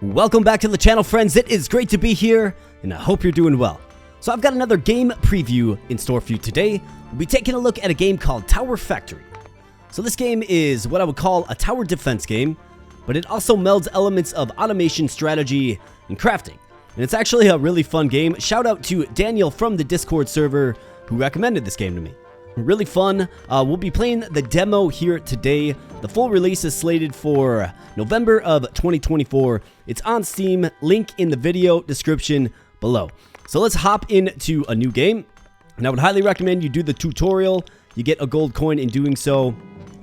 Welcome back to the channel, friends. It is great to be here, and I hope you're doing well. So I've got another game preview in store for you today. We'll be taking a look at a game called Tower Factory. So this game is what I would call a tower defense game, but it also melds elements of automation, strategy, and crafting. And it's actually a really fun game. Shout out to Daniel from the Discord server who recommended this game to me. Really fun. We'll be playing the demo here today. The full release is slated for November of 2024. It's on Steam. Link in the video description below. So let's hop into a new game. And I would highly recommend you do the tutorial. You get a gold coin in doing so.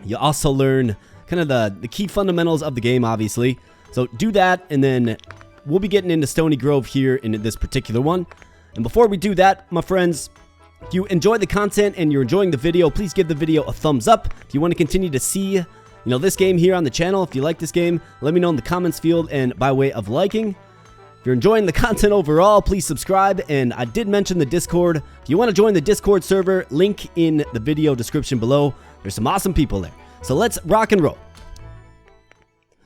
You also learn kind of the key fundamentals of the game, obviously. So do that, and then we'll be getting into Stony Grove here in this particular one. And before we do that, my friends, if you enjoy the content and you're enjoying the video, please give the video a thumbs up. If you want to continue to see, this game here on the channel, if you like this game, let me know in the comments field and by way of liking. If you're enjoying the content overall, please subscribe. And I did mention the Discord. If you want to join the Discord server, link in the video description below. There's some awesome people there. So let's rock and roll.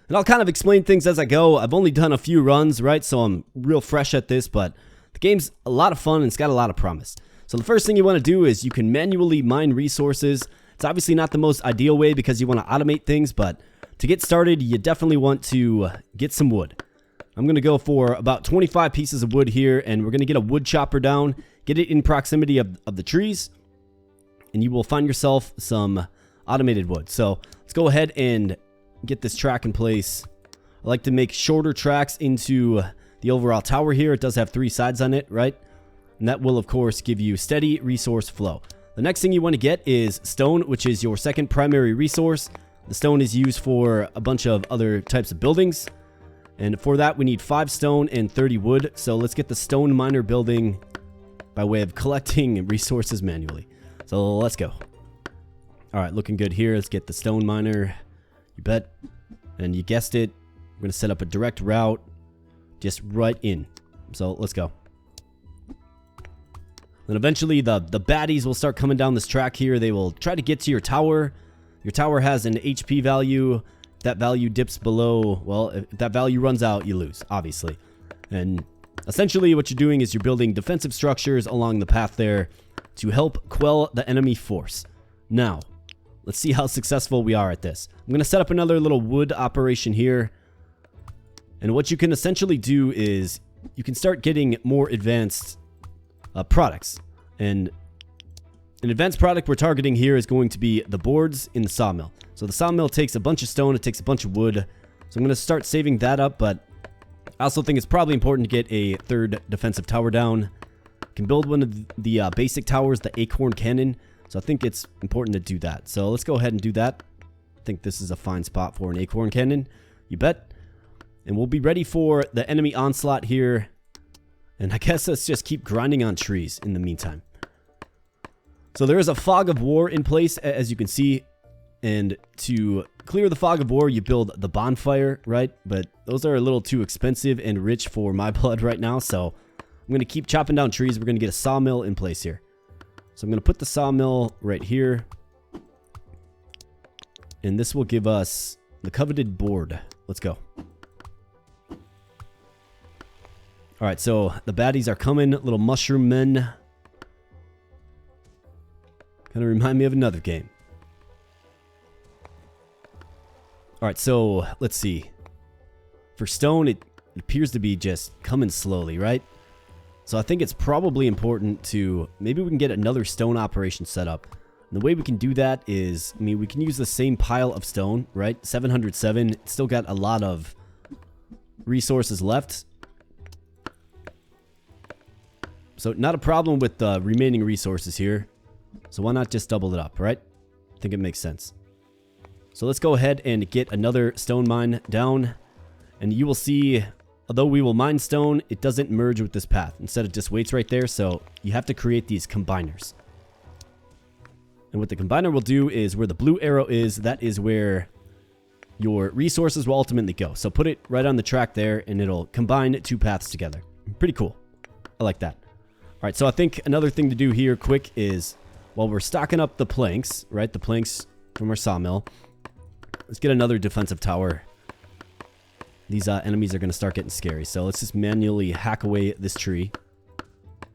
And I'll kind of explain things as I go. I've only done a few runs, right? So I'm real fresh at this, but the game's a lot of fun and it's got a lot of promise. So the first thing you want to do is you can manually mine resources. It's obviously not the most ideal way because you want to automate things, but to get started, you definitely want to get some wood. I'm going to go for about 25 pieces of wood here, and we're going to get a wood chopper down, get it in proximity of the trees, and you will find yourself some automated wood. So let's go ahead and get this track in place. I like to make shorter tracks into the overall tower here. It does have 3 sides on it, right? And that will, of course, give you steady resource flow. The next thing you want to get is stone, which is your second primary resource. The stone is used for a bunch of other types of buildings. And for that, we need 5 stone and 30 wood. So let's get the stone miner building by way of collecting resources manually. So let's go. All right, looking good here. Let's get the stone miner. You bet. And you guessed it. We're going to set up a direct route just right in. So let's go. Then eventually the baddies will start coming down this track here. They will try to get to your tower. Your tower has an HP value. If that value dips below, well, if that value runs out, you lose, obviously. And essentially what you're doing is you're building defensive structures along the path there to help quell the enemy force. Now, let's see how successful we are at this. I'm going to set up another little wood operation here. And what you can essentially do is you can start getting more advanced products. And an advanced product we're targeting here is going to be the boards in the sawmill. So the sawmill takes a bunch of stone, it takes a bunch of wood. So I'm going to start saving that up, but I also think it's probably important to get a third defensive tower down. You can build one of the basic towers, the acorn cannon. So I think it's important to do that. So let's go ahead and do that. I think this is a fine spot for an acorn cannon. You bet. And we'll be ready for the enemy onslaught here. And I guess let's just keep grinding on trees in the meantime. So there is a fog of war in place, as you can see. And to clear the fog of war, you build the bonfire, right? But those are a little too expensive and rich for my blood right now. So I'm going to keep chopping down trees. We're going to get a sawmill in place here. So I'm going to put the sawmill right here. And this will give us the coveted board. Let's go. All right, so the baddies are coming, little mushroom men. Kind of remind me of another game. All right, so let's see. For stone, it appears to be just coming slowly, right? So I think it's probably important to, maybe we can get another stone operation set up. And the way we can do that is, we can use the same pile of stone, right? 707, it's still got a lot of resources left. So not a problem with the remaining resources here. So why not just double it up, right? I think it makes sense. So let's go ahead and get another stone mine down. And you will see, although we will mine stone, it doesn't merge with this path. Instead, it just waits right there. So you have to create these combiners. And what the combiner will do is where the blue arrow is, that is where your resources will ultimately go. So put it right on the track there and it'll combine 2 paths together. Pretty cool. I like that. All right, so I think another thing to do here quick is while we're stocking up the planks, right? The planks from our sawmill. Let's get another defensive tower these enemies are going to start getting scary. So let's just manually hack away this tree.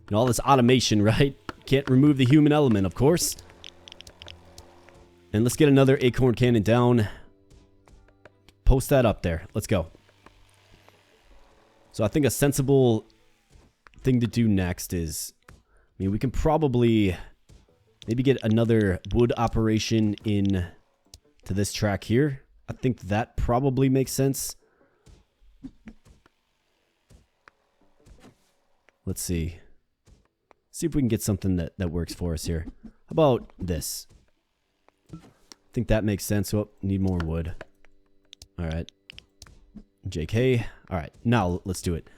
And all this automation, right? Can't remove the human element, of course. And let's get another acorn cannon down. Post that up there. Let's go. So I think a sensible thing to do next is, I mean, we can probably maybe get another wood operation in to this track here. I think that probably makes sense. Let's see. See if we can get something that works for us here. How about this? I think that makes sense. Oh, need more wood. All right. JK. All right. Now let's do it.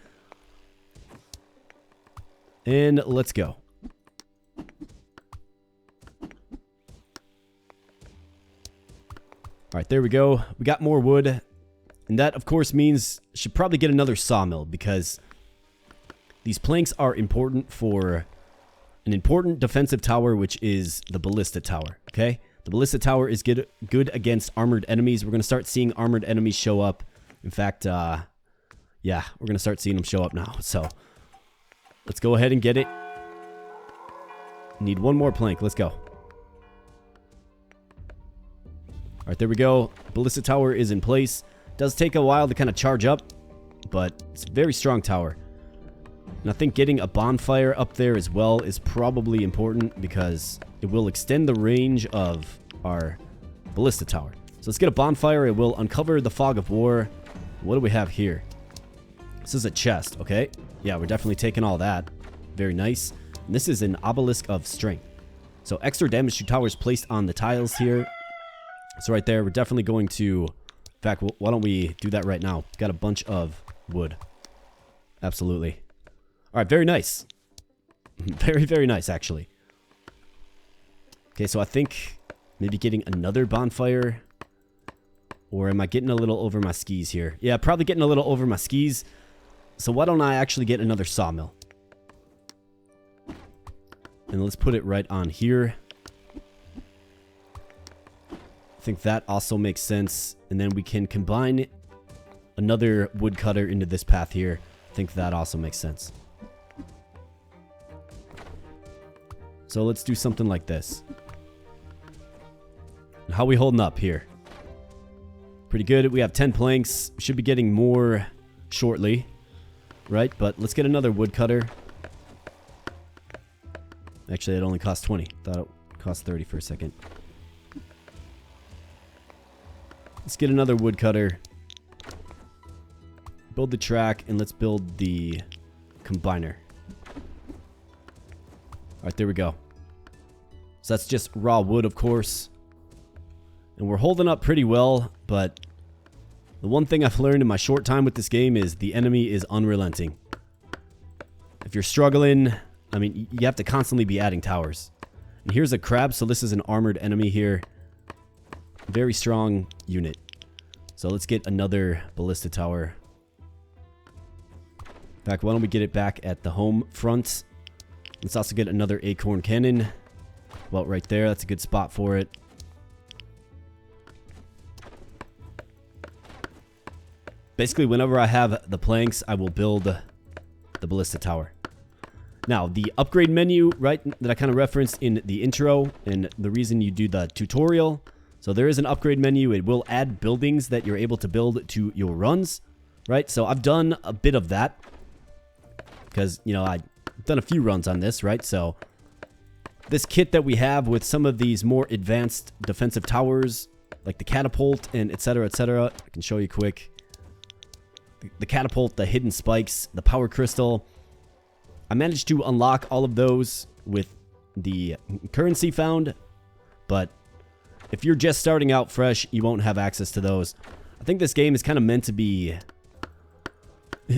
And let's go. All right, there we go. We got more wood. And that, of course, means I should probably get another sawmill because these planks are important for an important defensive tower, which is the ballista tower, okay? The ballista tower is good against armored enemies. We're going to start seeing armored enemies show up. In fact, yeah, we're going to start seeing them show up now. So let's go ahead and get it. Need one more plank. Let's go. All right, there we go. Ballista tower is in place. Does take a while to kind of charge up, but it's a very strong tower. And I think getting a bonfire up there as well is probably important because it will extend the range of our ballista tower. So let's get a bonfire. It will uncover the fog of war. What do we have here? This is a chest, okay? Yeah, we're definitely taking all that. Very nice. And this is an obelisk of strength. So extra damage to towers placed on the tiles here. So right there, we're definitely going to... In fact, why don't we do that right now? Got a bunch of wood. Absolutely. All right, very nice. Very, very nice, actually. Okay, so I think maybe getting another bonfire. Or am I getting a little over my skis here? Yeah, probably getting a little over my skis. So why don't I actually get another sawmill? And let's put it right on here. I think that also makes sense. And then we can combine another woodcutter into this path here. I think that also makes sense. So let's do something like this. How are we holding up here? Pretty good. We have 10 planks. We should be getting more shortly. Right? But let's get another woodcutter. Actually, it only cost 20. Thought it cost 30 for a second. Let's get another woodcutter. Build the track, and let's build the combiner. Alright, there we go. So that's just raw wood, of course. And we're holding up pretty well, but the one thing I've learned in my short time with this game is the enemy is unrelenting. If you're struggling, I mean, you have to constantly be adding towers. And here's a crab, so this is an armored enemy here. Very strong unit. So let's get another ballista tower. In fact, why don't we get it back at the home front? Let's also get another acorn cannon. Well, right there. That's a good spot for it. Basically, whenever I have the planks, I will build the ballista tower. Now, the upgrade menu, right, that I kind of referenced in the intro, and the reason you do the tutorial. So there is an upgrade menu. It will add buildings that you're able to build to your runs, right? So I've done a bit of that because, you know, I've done a few runs on this, right? So this kit that we have with some of these more advanced defensive towers, like the catapult and etc., etc. I can show you quick. The catapult, the hidden spikes, the power crystal. I managed to unlock all of those with the currency found, but if you're just starting out fresh, you won't have access to those. I think this game is kind of meant to be...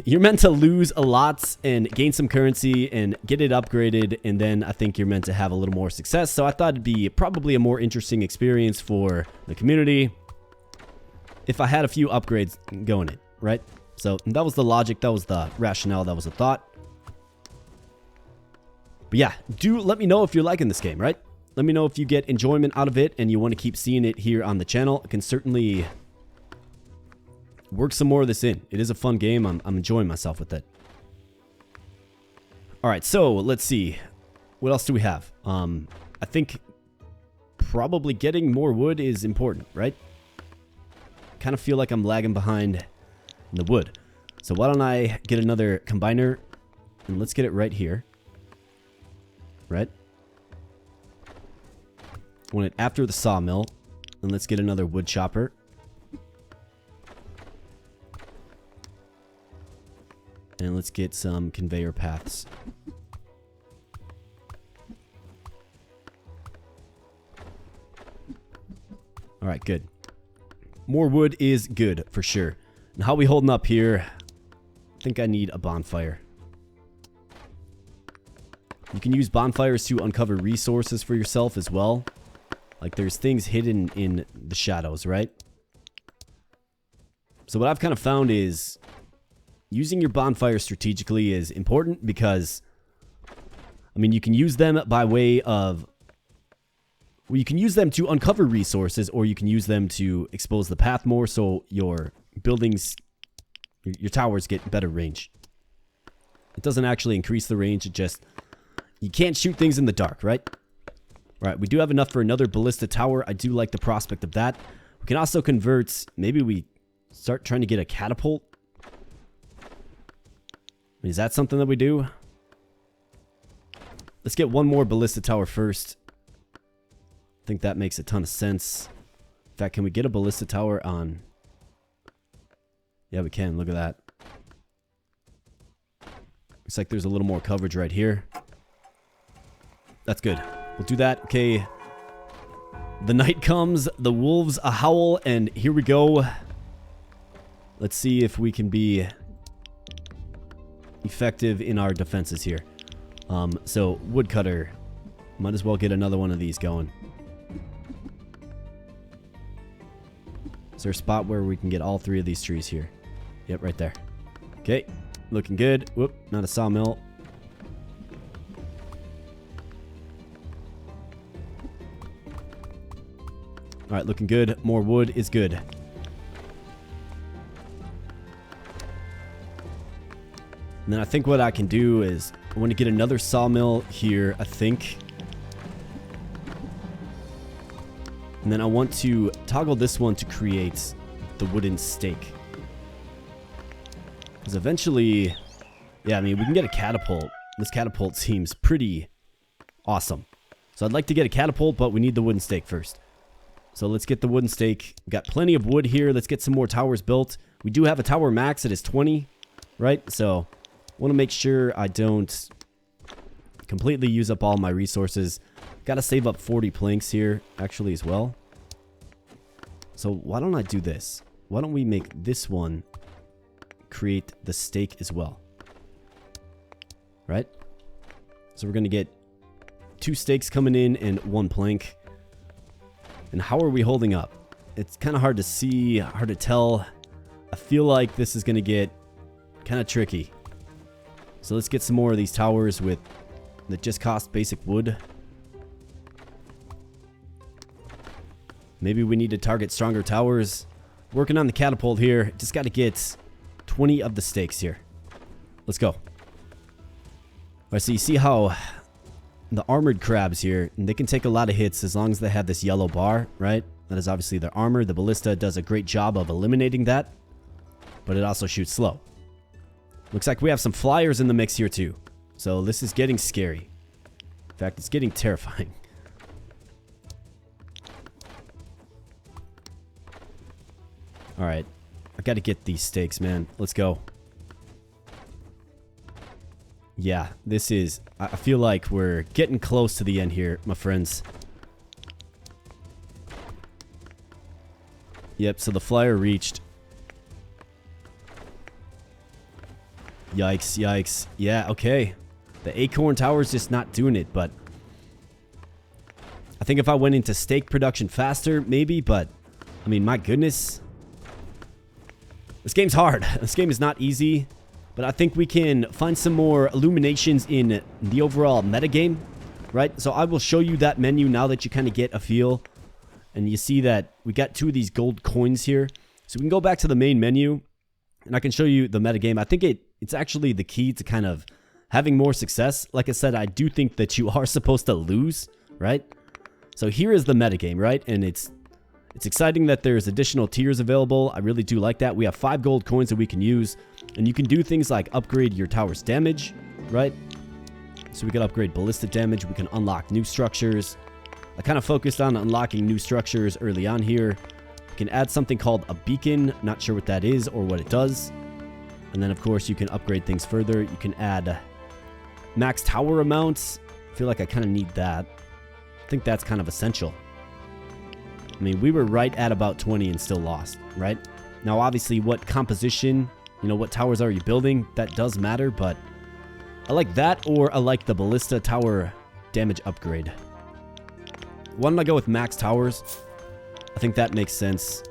You're meant to lose a lot and gain some currency and get it upgraded, and then I think you're meant to have a little more success. So I thought it'd be probably a more interesting experience for the community if I had a few upgrades going in, right? So that was the logic, that was the rationale, that was the thought. But yeah, do let me know if you're liking this game, right? Let me know if you get enjoyment out of it and you want to keep seeing it here on the channel. I can certainly work some more of this in. It is a fun game. I'm enjoying myself with it. All right, so let's see. What else do we have? I think probably getting more wood is important, right? Kind of feel like I'm lagging behind in the wood. So why don't I get another combiner, and let's get it right here. Right? I want it after the sawmill, and let's get another wood chopper. And let's get some conveyor paths. Alright, good. More wood is good, for sure. And how we holding up here? I think I need a bonfire. You can use bonfires to uncover resources for yourself as well. Like, there's things hidden in the shadows, right? So what I've kind of found is using your bonfire strategically is important because, I mean, you can use them by way of... Well, you can use them to uncover resources, or you can use them to expose the path more so your buildings, your towers get better range. It doesn't actually increase the range, it just... You can't shoot things in the dark, right? Alright, we do have enough for another ballista tower. I do like the prospect of that. We can also convert... Maybe we start trying to get a catapult. Is that something that we do? Let's get one more ballista tower first. I think that makes a ton of sense. In fact, can we get a ballista tower on... Yeah, we can. Look at that. Looks like there's a little more coverage right here. That's good. We'll do that. Okay. The night comes, the wolves a howl, and here we go. Let's see if we can be effective in our defenses here. So, woodcutter. Might as well get another one of these going. Is there a spot where we can get all three of these trees here? Yep, right there. Okay. Looking good. Whoop, not a sawmill. Alright, looking good. More wood is good. And then I think what I can do is... I want to get another sawmill here, I think. And then I want to toggle this one to create the wooden stake. Because eventually... Yeah, I mean, we can get a catapult. This catapult seems pretty awesome. So I'd like to get a catapult, but we need the wooden stake first. So let's get the wooden stake. We've got plenty of wood here. Let's get some more towers built. We do have a tower max. It is 20, right? So I want to make sure I don't completely use up all my resources. Got to save up 40 planks here, actually, as well. So why don't I do this? Why don't we make this one create the stake as well? Right? So we're going to get 2 stakes coming in and 1 plank. And how are we holding up? It's kind of hard to see, hard to tell. I feel like this is going to get kind of tricky. So let's get some more of these towers with that just cost basic wood. Maybe we need to target stronger towers. Working on the catapult here. Just got to get 20 of the stakes here. Let's go. All right, so you see how the armored crabs here, they can take a lot of hits as long as they have this yellow bar, right? That is obviously their armor. The ballista does a great job of eliminating that, but it also shoots slow. Looks like we have some flyers in the mix here too. So this is getting scary. In fact, it's getting terrifying. Alright. I gotta get these stakes, man. Let's go. Yeah, this is... I feel like we're getting close to the end here, my friends. Yep, so the flyer reached. Yikes, yikes. Yeah, okay. The acorn tower's just not doing it, but... I think if I went into stake production faster, maybe, but... I mean, my goodness. This game's hard. This game is not easy. But I think we can find some more illuminations in the overall metagame, right? So I will show you that menu now that you kind of get a feel. And you see that we got 2 of these gold coins here. So we can go back to the main menu, and I can show you the metagame. I think it's actually the key to kind of having more success. Like I said, I do think that you are supposed to lose, right? So here is the metagame, right? And it's exciting that there's additional tiers available. I really do like that. We have 5 gold coins that we can use, and you can do things like upgrade your tower's damage, right? So we can upgrade ballistic damage. We can unlock new structures. I kind of focused on unlocking new structures early on here. You can add something called a beacon. Not sure what that is or what it does. And then, of course, you can upgrade things further. You can add max tower amounts. I feel like I kind of need that. I think that's kind of essential. I mean, we were right at about 20 and still lost, right? Now, obviously, what composition, what towers are you building? That does matter, but I like that, or I like the ballista tower damage upgrade. Why don't I go with max towers? I think that makes sense.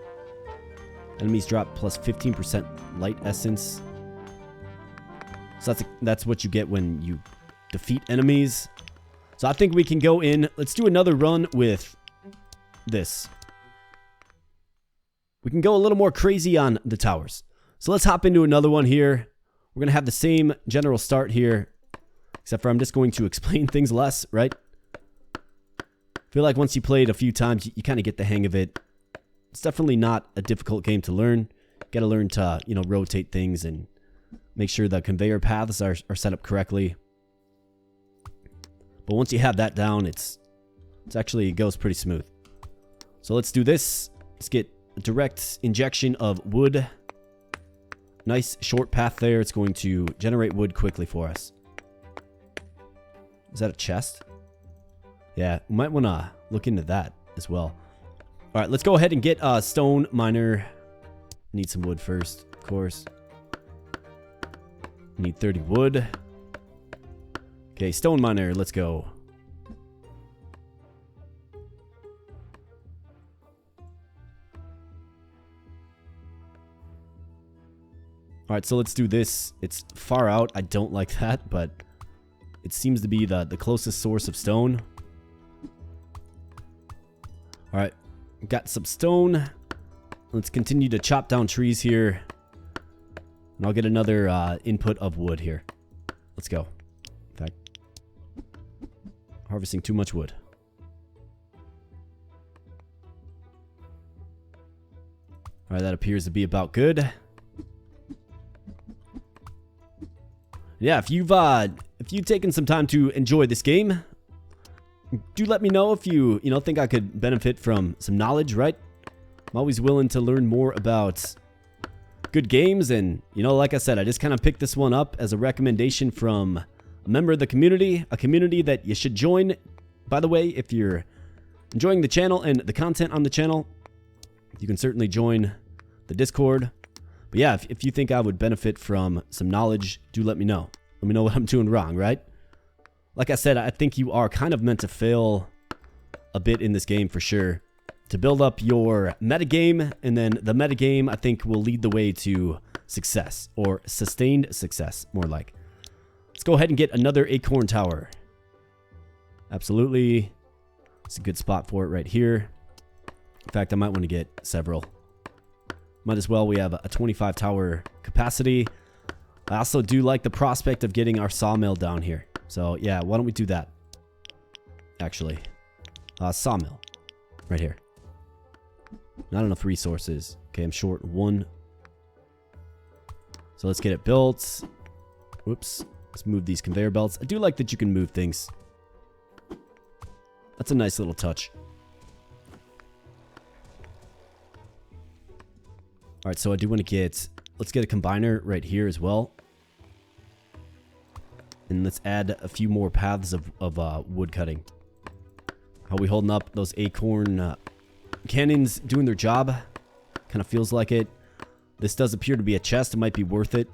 Enemies drop plus 15% light essence. So that's what you get when you defeat enemies. So I think we can go in. Let's do another run with this. We can go a little more crazy on the towers. So let's hop into another one here. We're going to have the same general start here, except for I'm just going to explain things less, right? I feel like once you play it a few times, you kind of get the hang of it. It's definitely not a difficult game to learn. You got to learn to, rotate things and make sure the conveyor paths are set up correctly. But once you have that down, it goes pretty smooth. So let's do this. Let's get a direct injection of wood. Nice short path there. It's going to generate wood quickly for us. Is that a chest? Yeah, we might want to look into that as well. All right, let's go ahead and get a stone miner. Need some wood first, of course. Need 30 wood. Okay, stone miner, let's go. All right, so let's do this. It's far out. I don't like that, but it seems to be the closest source of stone. All right, got some stone. Let's continue to chop down trees here. And I'll get another input of wood here. Let's go. In fact, harvesting too much wood. All right, that appears to be about good. Yeah, if you've taken some time to enjoy this game, do let me know if you think I could benefit from some knowledge, right? I'm always willing to learn more about good games, and like I said, I just kind of picked this one up as a recommendation from a member of the community, a community that you should join. By the way, if you're enjoying the channel and the content on the channel, you can certainly join the Discord. But yeah, if you think I would benefit from some knowledge, do let me know. Let me know what I'm doing wrong, right? Like I said, I think you are kind of meant to fail a bit in this game for sure, to build up your metagame, and then the metagame, I think, will lead the way to success, or sustained success, more like. Let's go ahead and get another acorn tower. Absolutely. It's a good spot for it right here. In fact, I might want to get several. Might as well. We have a 25 tower capacity. I also do like the prospect of getting our sawmill down here. So yeah, why don't we do that? Actually, sawmill right here. Not enough resources. Okay, I'm short 1. So let's get it built. Whoops. Let's move these conveyor belts. I do like that you can move things. That's a nice little touch. All right, so I do want to let's get a combiner right here as well. And let's add a few more paths of wood cutting. How are we holding up? Those acorn cannons doing their job? Kind of feels like it. This does appear to be a chest. It might be worth it.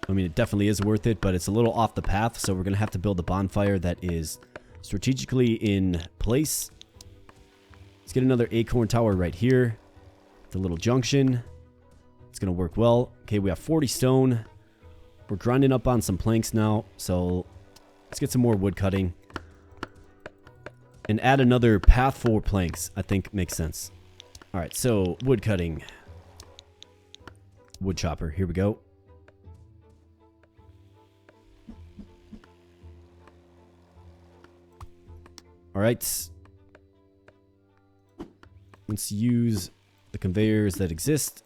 I mean, it definitely is worth it, but it's a little off the path, so we're going to have to build a bonfire that is strategically in place. Let's get another acorn tower right here. The little junction. It's going to work well. Okay, we have 40 stone. We're grinding up on some planks now, so let's get some more wood cutting. And add another path for planks, I think makes sense. Alright, so wood cutting. Wood chopper. Here we go. Alright. Let's use the conveyors that exist.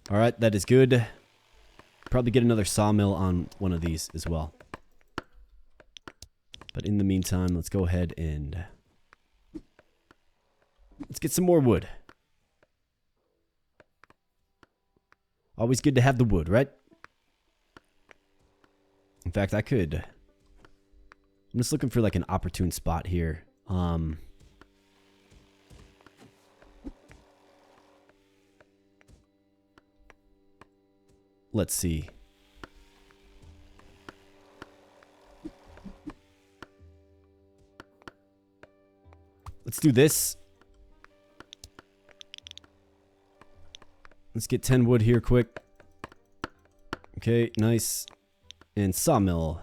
Alright, that is good. Probably get another sawmill on one of these as well. But in the meantime, let's go ahead and let's get some more wood. Always good to have the wood, right? In fact, I could... I'm just looking for like an opportune spot here. Let's see. Let's do this. Let's get 10 wood here quick. Okay, nice. And sawmill.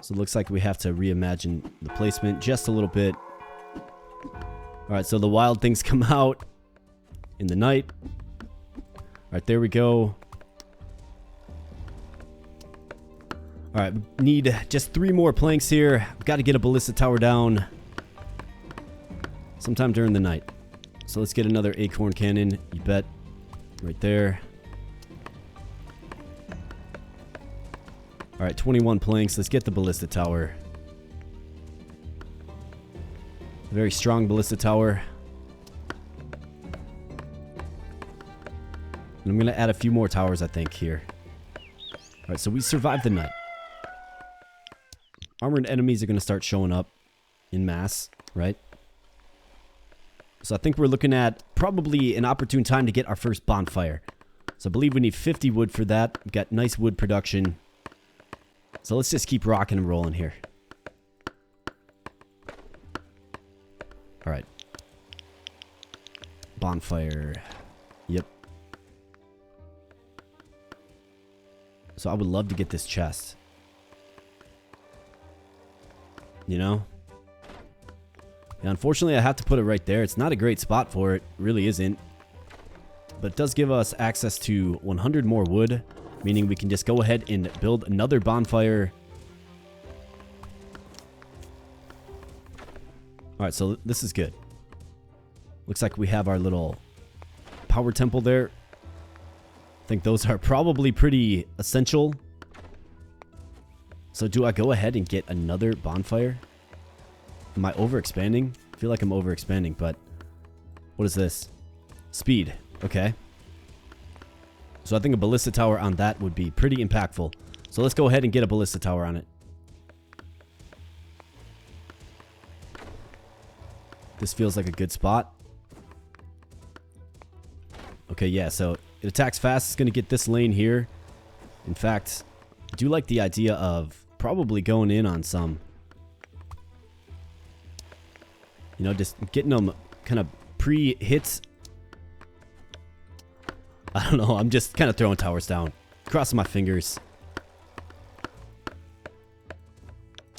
So it looks like we have to reimagine the placement just a little bit. Alright, so the wild things come out in the night. Alright, there we go. Alright, we need just 3 more planks here. We've got to get a ballista tower down sometime during the night. So let's get another acorn cannon, you bet. Right there. Alright, 21 planks. Let's get the ballista tower. Very strong ballista tower. And I'm going to add a few more towers, I think, here. Alright, so we survived the night. Armored enemies are going to start showing up in mass, right? So I think we're looking at probably an opportune time to get our first bonfire. So I believe we need 50 wood for that. We've got nice wood production. So let's just keep rocking and rolling here. Alright. Bonfire. Yep. So I would love to get this chest. You know? Yeah, unfortunately, I have to put it right there. It's not a great spot for it. It really isn't. But it does give us access to 100 more wood, meaning we can just go ahead and build another bonfire. Alright, so this is good. Looks like we have our little power temple there. I think those are probably pretty essential. So do I go ahead and get another bonfire? Am I overexpanding? I feel like I'm overexpanding, but what is this? Speed. Okay. So I think a ballista tower on that would be pretty impactful. So let's go ahead and get a ballista tower on it. This feels like a good spot. Okay, yeah, so it attacks fast. It's going to get this lane here. In fact, I do like the idea of probably going in on some... You know, just getting them kind of pre-hits. I don't know. I'm just kind of throwing towers down. Crossing my fingers.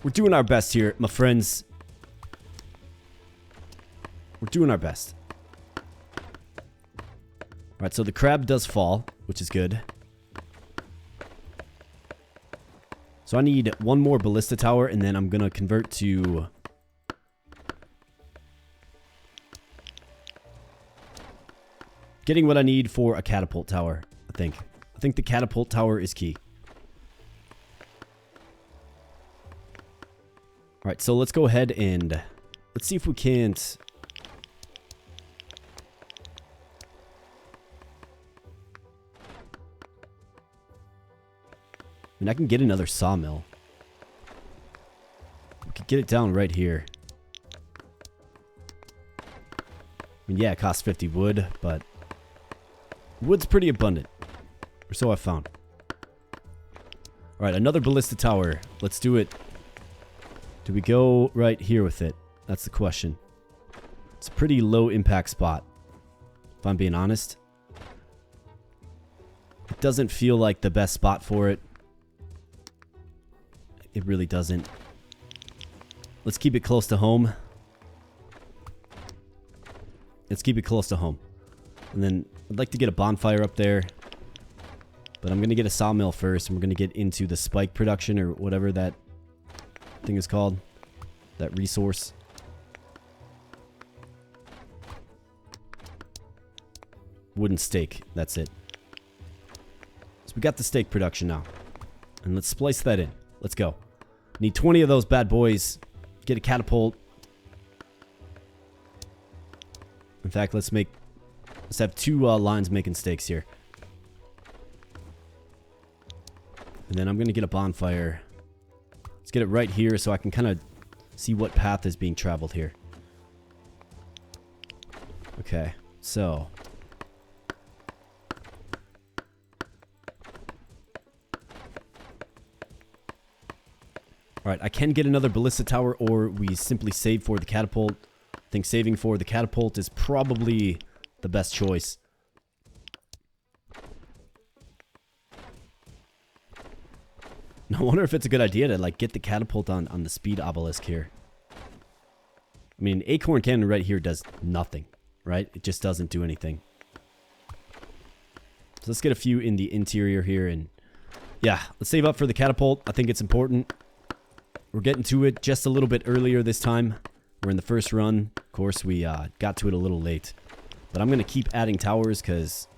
We're doing our best here, my friends. We're doing our best. Alright, so the crab does fall, which is good. So I need one more ballista tower, and then I'm going to convert to... getting what I need for a catapult tower, I think. I think the catapult tower is key. Alright, so let's go ahead and... let's see if we can't... I mean, I can get another sawmill. We could get it down right here. I mean, yeah, it costs 50 wood, but... wood's pretty abundant. Or so I found. Alright, another ballista tower. Let's do it. Do we go right here with it? That's the question. It's a pretty low impact spot, if I'm being honest. It doesn't feel like the best spot for it. It really doesn't. Let's keep it close to home. Let's keep it close to home. And then I'd like to get a bonfire up there. But I'm going to get a sawmill first. And we're going to get into the spike production or whatever that thing is called. That resource. Wooden stake. That's it. So we got the steak production now. And let's splice that in. Let's go. Need 20 of those bad boys. Get a catapult. In fact, let's have 2 lines making steaks here. And then I'm going to get a bonfire. Let's get it right here so I can kind of see what path is being traveled here. Okay, so... Alright, I can get another ballista tower, or we simply save for the catapult. I think saving for the catapult is probably the best choice. I wonder if it's a good idea to like get the catapult on the speed obelisk here. I mean, acorn cannon right here does nothing, right? It just doesn't do anything. So let's get a few in the interior here, and yeah, let's save up for the catapult. I think it's important. We're getting to it just a little bit earlier this time. We're in the first run. Of course, we got to it a little late. But I'm going to keep adding towers because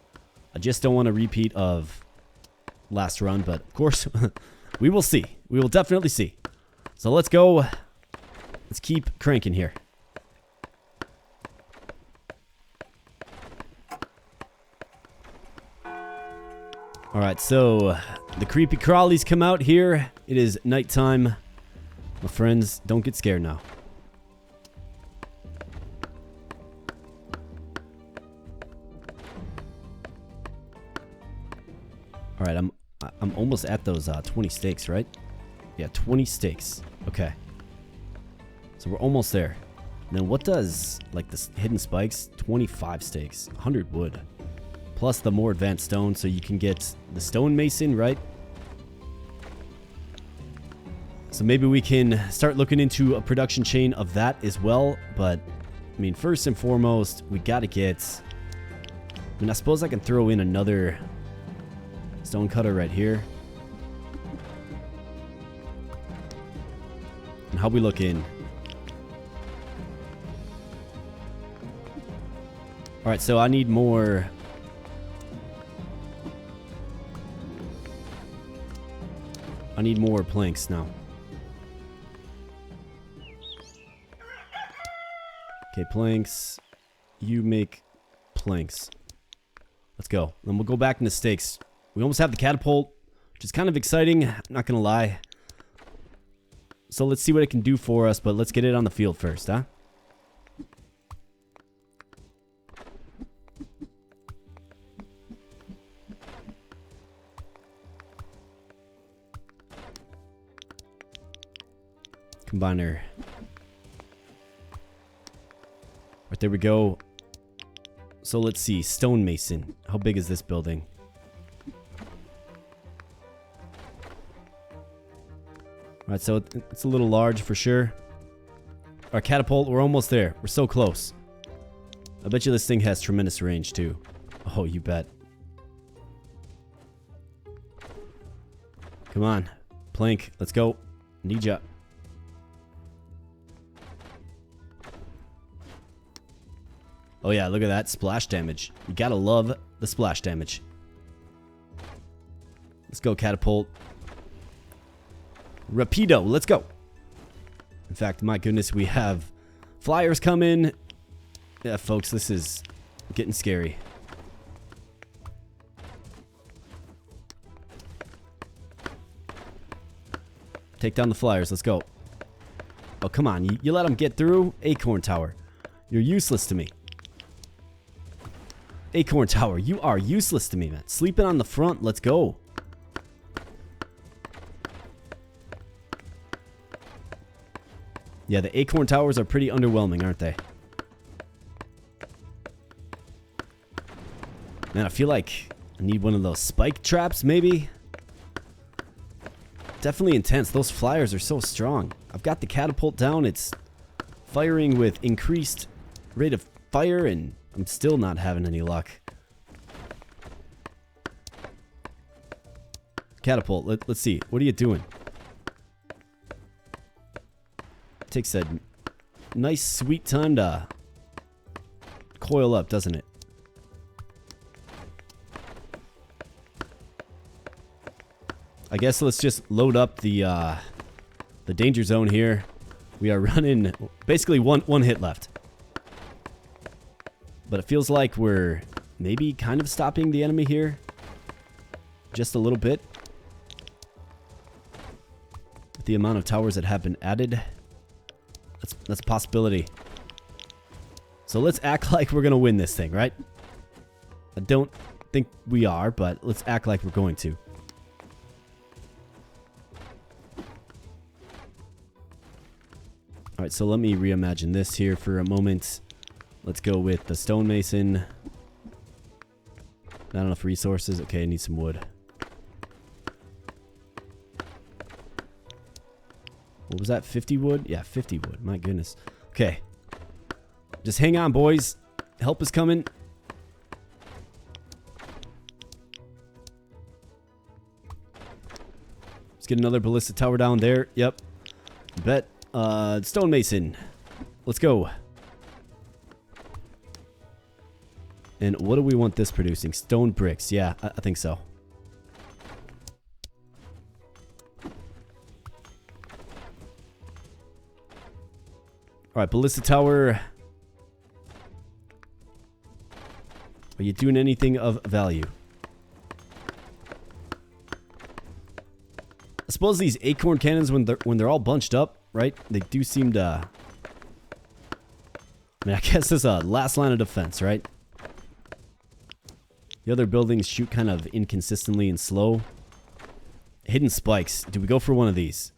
I just don't want a repeat of last run. But of course, we will see. We will definitely see. So let's go. Let's keep cranking here. Alright, so the creepy crawlies come out here. It is nighttime. My friends, don't get scared now. Alright, I'm almost at those 20 steaks, right? Yeah, 20 steaks. Okay. So we're almost there. And then what does, like, the hidden spikes? 25 steaks. 100 wood. Plus the more advanced stone, so you can get the stonemason, right? So maybe we can start looking into a production chain of that as well. But, I mean, first and foremost, we gotta get... I mean, I suppose I can throw in another stone cutter right here. And how we looking? Alright, so I need more... I need more planks now. Okay, planks. You make planks. Let's go. Then we'll go back into stakes. We almost have the catapult, which is kind of exciting. I'm not going to lie. So let's see what it can do for us, but let's get it on the field first, huh? Combiner. Right, there we go. So let's see. Stonemason. How big is this building? Alright, so it's a little large for sure. Our catapult, we're almost there. We're so close. I bet you this thing has tremendous range too. Oh, you bet. Come on. Plank. Let's go. Need ya. Oh yeah, look at that splash damage. You gotta love the splash damage. Let's go, catapult. Rapido, let's go. In fact, my goodness, we have flyers coming. Yeah, folks, this is getting scary. Take down the flyers, let's go. Oh, come on, you let them get through? Acorn Tower, you're useless to me. Acorn Tower, you are useless to me, man. Sleeping on the front, let's go. Yeah, the acorn towers are pretty underwhelming, aren't they? Man, I feel like I need one of those spike traps, maybe? Definitely intense. Those flyers are so strong. I've got the catapult down. It's firing with increased rate of fire, and I'm still not having any luck. Catapult, let's see. What are you doing? Takes a nice sweet time to coil up, doesn't it? I guess let's just load up the danger zone here. We are running basically one hit left. But it feels like we're maybe kind of stopping the enemy here. Just a little bit. With the amount of towers that have been added. That's a possibility. So let's act like we're going to win this thing, right? I don't think we are, but let's act like we're going to. Alright, so let me reimagine this here for a moment. Let's go with the stonemason. Not enough resources. Okay, I need some wood. What was that? 50 wood? Yeah, 50 wood. My goodness. Okay. Just hang on, boys. Help is coming. Let's get another ballista tower down there. Yep. Bet. Stonemason. Let's go. And what do we want this producing? Stone bricks. Yeah, I think so. Alright, ballista tower. Are you doing anything of value? I suppose these acorn cannons, when they're all bunched up, right? They do seem to... I mean, I guess this is a last line of defense, right? The other buildings shoot kind of inconsistently and slow. Hidden spikes. Do we go for one of these?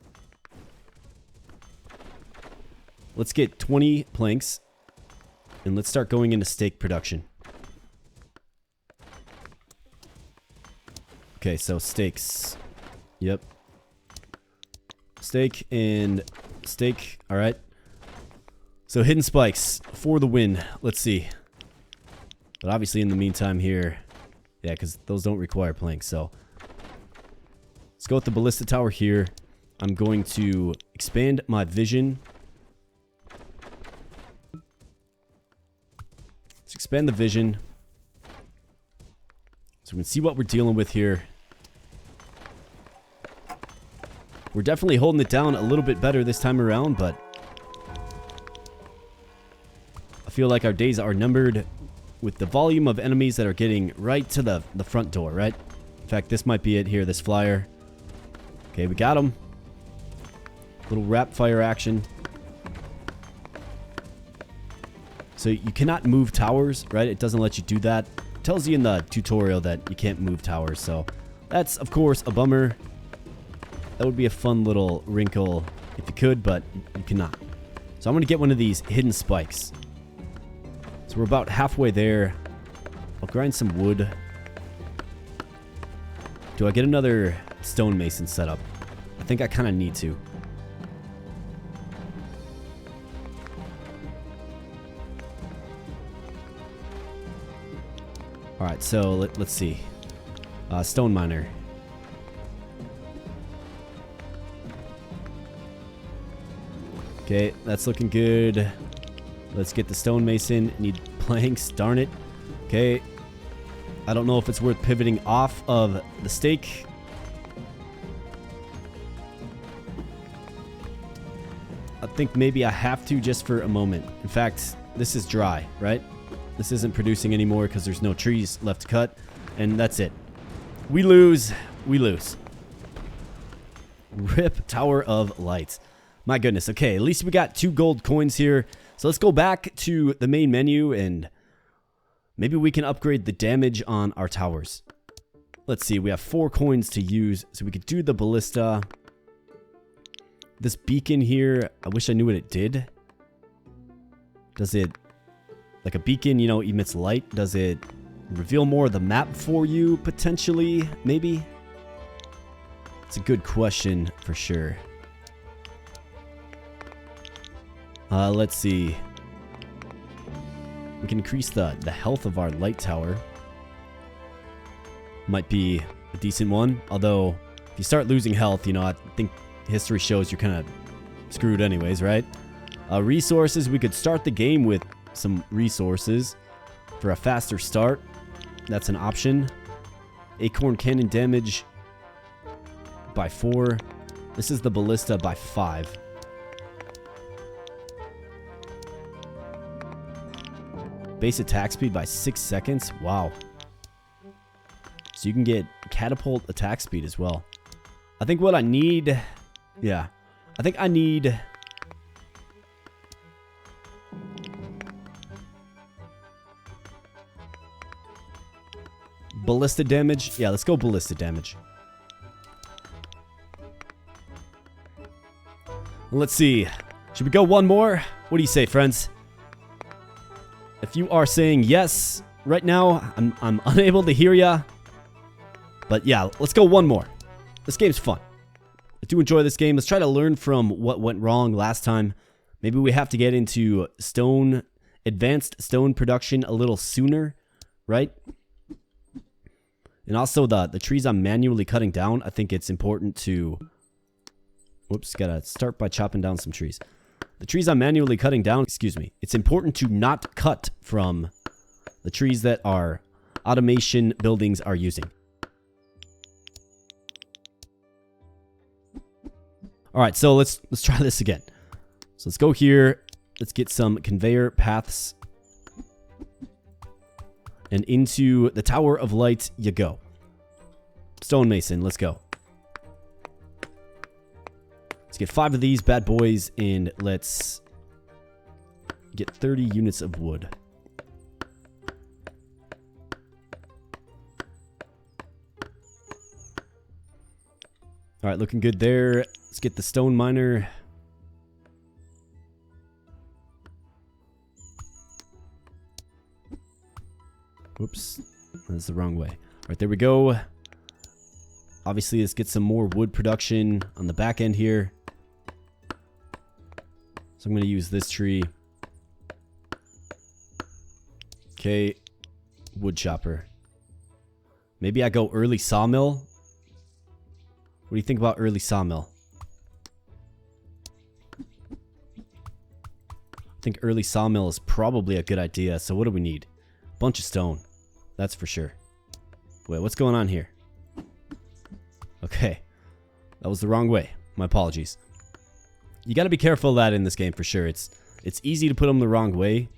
Let's get 20 planks. And let's start going into steak production. Okay, so steaks. Yep. Steak and steak. Alright. So hidden spikes for the win. Let's see. But obviously in the meantime here... Yeah, because those don't require planks, so... Let's go with the ballista tower here. I'm going to expand my vision. Let's expand the vision. So we can see what we're dealing with here. We're definitely holding it down a little bit better this time around, but... I feel like our days are numbered with the volume of enemies that are getting right to the front door, right? In fact, this might be it here, this flyer. Okay, we got him. Little rapid fire action. So you cannot move towers, right? It doesn't let you do that. It tells you in the tutorial that you can't move towers, so that's, of course, a bummer. That would be a fun little wrinkle if you could, but you cannot. So I'm going to get one of these hidden spikes. So we're about halfway there. I'll grind some wood. Do I get another stonemason set up? I think I kind of need to. Alright, so let's see. Stone miner. Okay, that's looking good. Let's get the stonemason. Need planks, darn it. Okay. I don't know if it's worth pivoting off of the stake. I think maybe I have to just for a moment. In fact, this is dry, right? This isn't producing anymore because there's no trees left to cut. And that's it. We lose. We lose. RIP Tower of Light. My goodness. Okay, at least we got 2 gold coins here. So let's go back to the main menu and maybe we can upgrade the damage on our towers. Let's see. We have 4 coins to use. So we could do the ballista. This beacon here, I wish I knew what it did. Does it... Like a beacon, you know, emits light. Does it reveal more of the map for you, potentially, maybe? It's a good question, for sure. Let's see. We can increase the health of our light tower. Might be a decent one, although if you start losing health, you know, I think history shows you're kind of screwed anyways, right? Resources, we could start the game with some resources for a faster start. That's an option. Acorn cannon damage by 4. This is the ballista by 5. Base attack speed by 6 seconds. Wow. So you can get catapult attack speed as well. I think what I need... Yeah. I think I need... ballista damage. Yeah, let's go ballista damage. Let's see. Should we go one more? What do you say, friends? If you are saying yes right now, I'm unable to hear ya. But yeah, let's go one more. This game's fun. I do enjoy this game. Let's try to learn from what went wrong last time. Maybe we have to get into advanced stone production a little sooner, right? And also the trees I'm manually cutting down, I think it's important to... Whoops, gotta start by chopping down some trees. The trees I'm manually cutting down, excuse me, it's important to not cut from the trees that our automation buildings are using. All right, so let's try this again. So let's go here. Let's get some conveyor paths. And into the Tower of Light you go. Stonemason, let's go. Let's get 5 of these bad boys and let's get 30 units of wood. All right, looking good there. Let's get the stone miner. Whoops, that's the wrong way. All right, there we go. Obviously, let's get some more wood production on the back end here. So I'm going to use this tree. Okay, wood chopper. Maybe I go early sawmill. What do you think about early sawmill? I think early sawmill is probably a good idea. So what do we need? Bunch of stone. That's for sure. Wait, what's going on here? Okay. That was the wrong way. My apologies. You got to be careful of that in this game for sure. It's easy to put them the wrong way.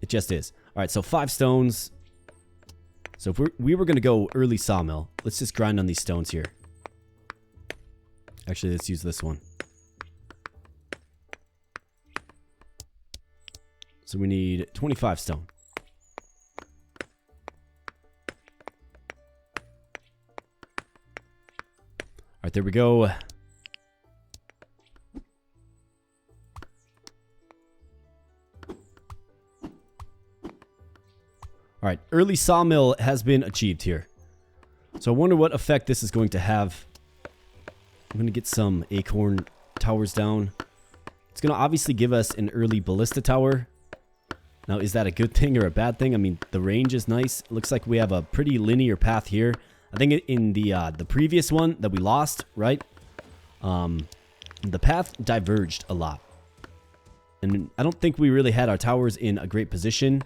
It just is. All right, so 5 stones. So if we were going to go early sawmill, let's just grind on these stones here. Actually, let's use this one. So we need 25 stone. All right, there we go. All right, early sawmill has been achieved here. So I wonder what effect this is going to have. I'm going to get some acorn towers down. It's going to obviously give us an early ballista tower. Now, is that a good thing or a bad thing? I mean, the range is nice. It looks like we have a pretty linear path here. I think in the previous one that we lost, right? The path diverged a lot. And I don't think we really had our towers in a great position.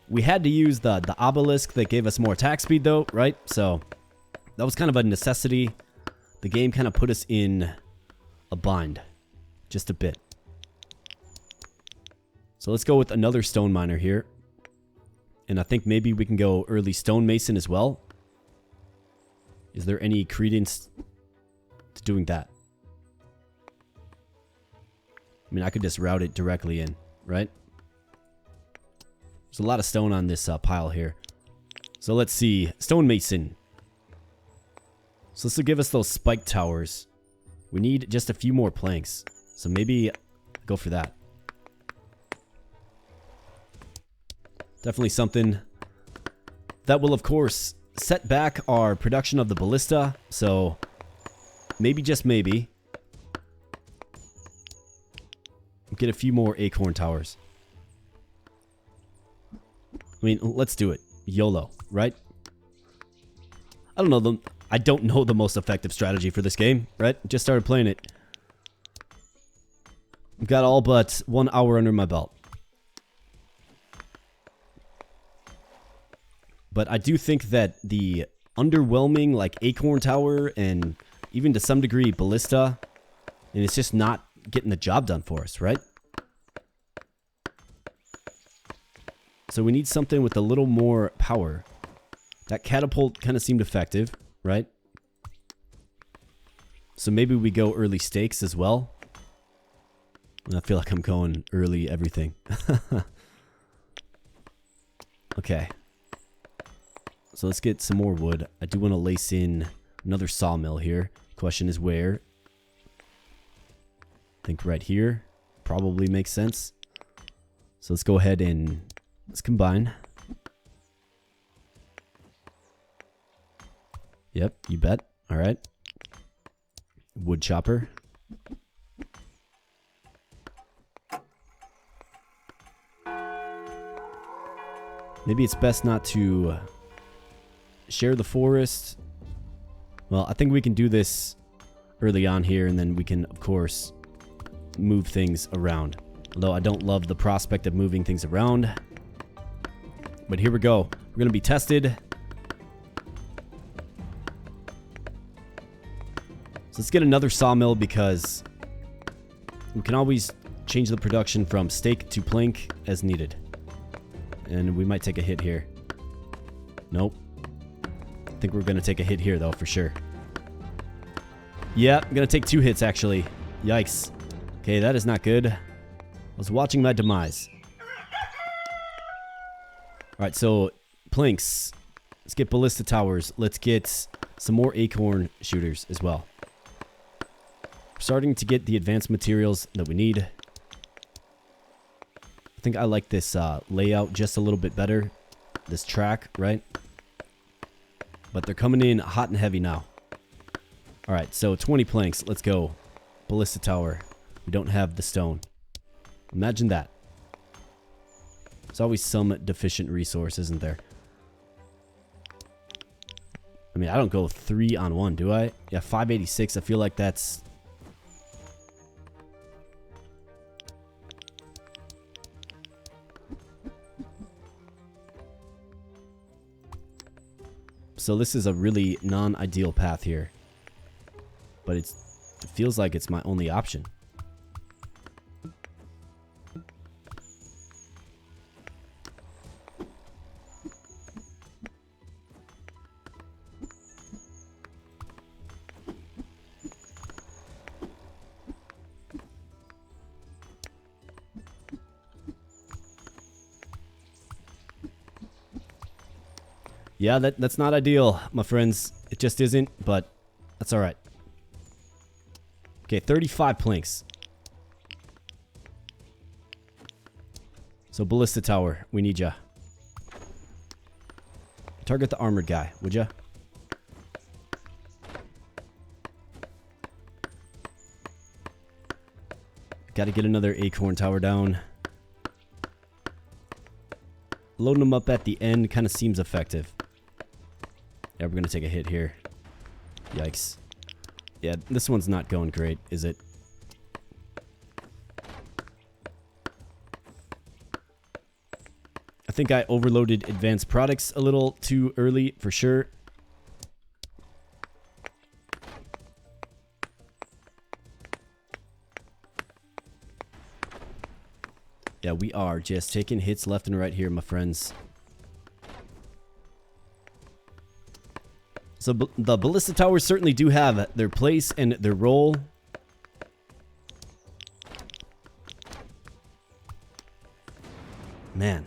We had to use the obelisk that gave us more attack speed though, right? So that was kind of a necessity. The game kind of put us in a bind. Just a bit. So let's go with another stone miner here. And I think maybe we can go early stonemason as well. Is there any credence to doing that? I mean, I could just route it directly in, right? There's a lot of stone on this pile here. So let's see. Stonemason. So this will give us those spike towers. We need just a few more planks. So maybe go for that. Definitely something That will, of course, set back our production of the ballista. So, maybe, just maybe, get a few more acorn towers. I mean, let's do it. YOLO, right? I don't know the most effective strategy for this game, right? Just started playing it. I've got all but 1 hour under my belt. But I do think that the underwhelming, like, acorn tower and even to some degree ballista, and it's just not getting the job done for us, right? So we need something with a little more power. That catapult kind of seemed effective, right? So maybe we go early stakes as well. I feel like I'm going early everything. Okay. So let's get some more wood. I do want to lace in another sawmill here. Question is where? I think right here. Probably makes sense. So let's go ahead and let's combine. Yep, you bet. All right. Wood chopper. Maybe it's best not to share the forest. Well, I think we can do this early on here, and then we can, of course, move things around. Although I don't love the prospect of moving things around. But here we go. We're going to be tested. So let's get another sawmill because we can always change the production from steak to plank as needed. And we might take a hit here. Nope. I think we're going to take a hit here, though, for sure. Yeah, I'm going to take 2 hits, actually. Yikes. Okay, that is not good. I was watching my demise. Alright, so planks. Let's get ballista towers. Let's get some more acorn shooters as well. We're starting to get the advanced materials that we need. I think I like this layout just a little bit better. This track, right? But they're coming in hot and heavy now. Alright, so 20 planks. Let's go. Ballista tower. We don't have the stone. Imagine that. There's always some deficient resource, isn't there? I mean, I don't go 3 on 1, do I? Yeah, 586. I feel like that's... So this is a really non-ideal path here. But it feels like it's my only option. Yeah, that's not ideal, my friends. It just isn't, but that's alright. Okay, 35 planks. So, ballista tower, we need ya. Target the armored guy, would ya? Gotta get another acorn tower down. Loading them up at the end kind of seems effective. Yeah, we're gonna take a hit here. Yikes. Yeah, this one's not going great, is it? I think I overloaded advanced products a little too early, for sure. Yeah, we are just taking hits left and right here, my friends. So the ballista towers certainly do have their place and their role. Man.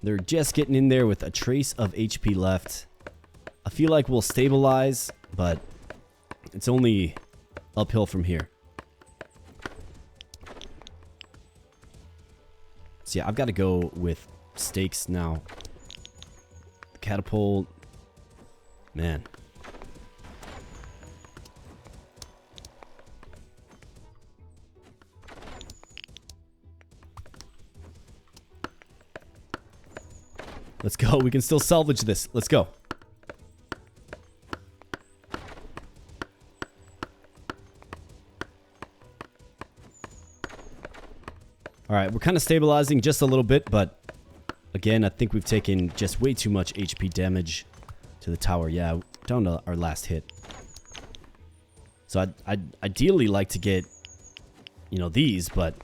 They're just getting in there with a trace of HP left. I feel like we'll stabilize, but it's only uphill from here. So yeah, I've got to go with stakes now. catapult. Man. Let's go. We can still salvage this. Let's go. Alright, we're kind of stabilizing just a little bit, but again, I think we've taken just way too much HP damage to the tower. Yeah, down to our last hit. So I'd ideally like to get, you know, these, but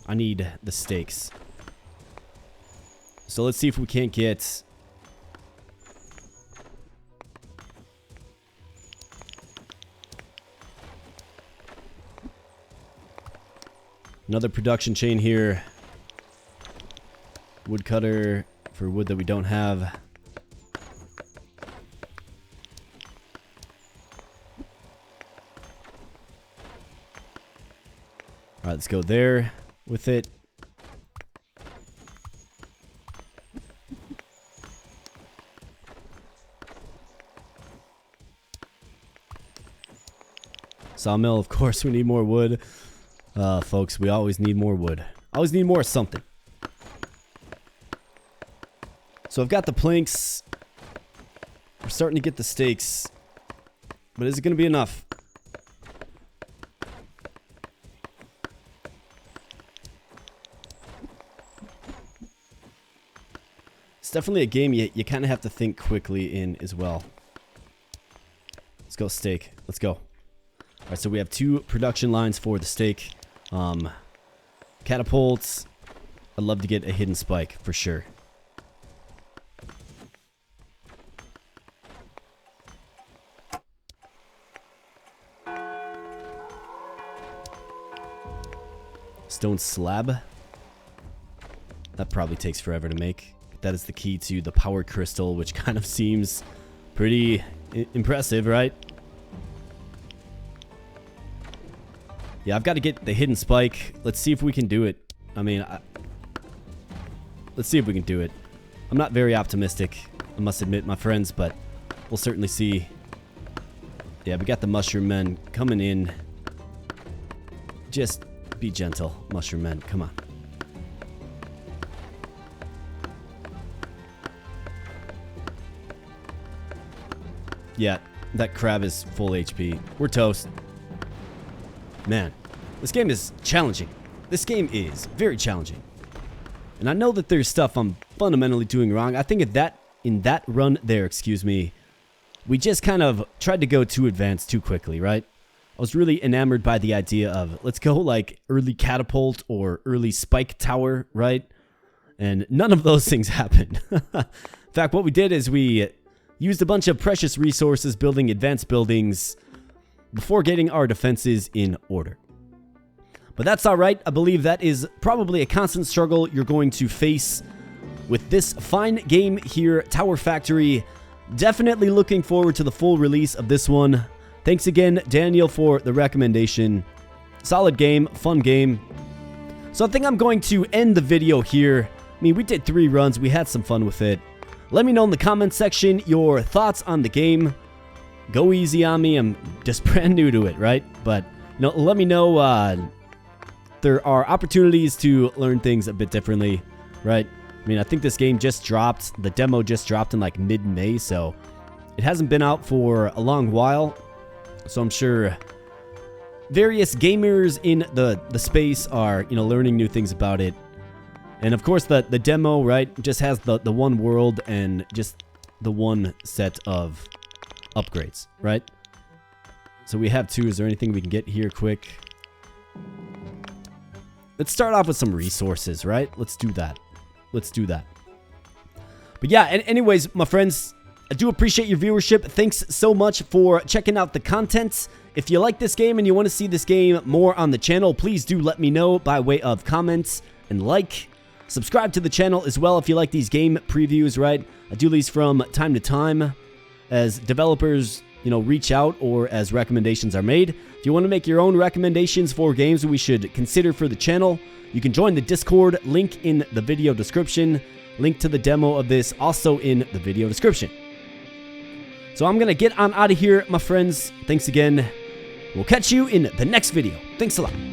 I need the stakes. So let's see if we can't get another production chain here. Woodcutter for wood that we don't have. Alright, let's go there with it. Sawmill, of course, we need more wood. Folks, we always need more wood. Always need more something. So I've got the planks. We're starting to get the stakes. But is it going to be enough? It's definitely a game you kind of have to think quickly in as well. Let's go steak. Let's go. Alright, so we have 2 production lines for the steak. Catapults. I'd love to get a hidden spike for sure. Stone slab. That probably takes forever to make. That is the key to the power crystal, which kind of seems pretty impressive, right? Yeah, I've got to get the hidden spike. Let's see if we can do it. I mean, let's see if we can do it. I'm not very optimistic, I must admit, my friends, but we'll certainly see. Yeah, we got the mushroom men coming in. Just be gentle, mushroom men. Come on. Yeah, that crab is full HP. We're toast. Man, this game is challenging. This game is very challenging. And I know that there's stuff I'm fundamentally doing wrong. I think in that run there, excuse me, we just kind of tried to go too advanced too quickly, right? I was really enamored by the idea of let's go like early catapult or early spike tower, right? And none of those things happened. In fact, what we did is we used a bunch of precious resources building advanced buildings before getting our defenses in order. But that's alright. I believe that is probably a constant struggle you're going to face with this fine game here, Tower Factory. Definitely looking forward to the full release of this one. Thanks again, Daniel, for the recommendation. Solid game, fun game. So I think I'm going to end the video here. I mean, we did 3 runs. We had some fun with it. Let me know in the comments section your thoughts on the game. Go easy on me. I'm just brand new to it, right? But, you know, let me know there are opportunities to learn things a bit differently, right? I mean, I think this game just dropped. The demo just dropped in like mid-May, so it hasn't been out for a long while. So I'm sure various gamers in the space are, you know, learning new things about it. And of course, the demo, right, just has the one world and just the one set of upgrades, right? So we have 2. Is there anything we can get here quick? Let's start off with some resources, right? Let's do that. Let's do that. But yeah, anyways, my friends, I do appreciate your viewership. Thanks so much for checking out the content. If you like this game and you want to see this game more on the channel, please do let me know by way of comments and like. Subscribe to the channel as well if you like these game previews, right? I do these from time to time as developers, reach out or as recommendations are made. If you want to make your own recommendations for games we should consider for the channel, you can join the Discord, link in the video description, link to the demo of this also in the video description. So I'm going to get on out of here, my friends. Thanks again. We'll catch you in the next video. Thanks a lot.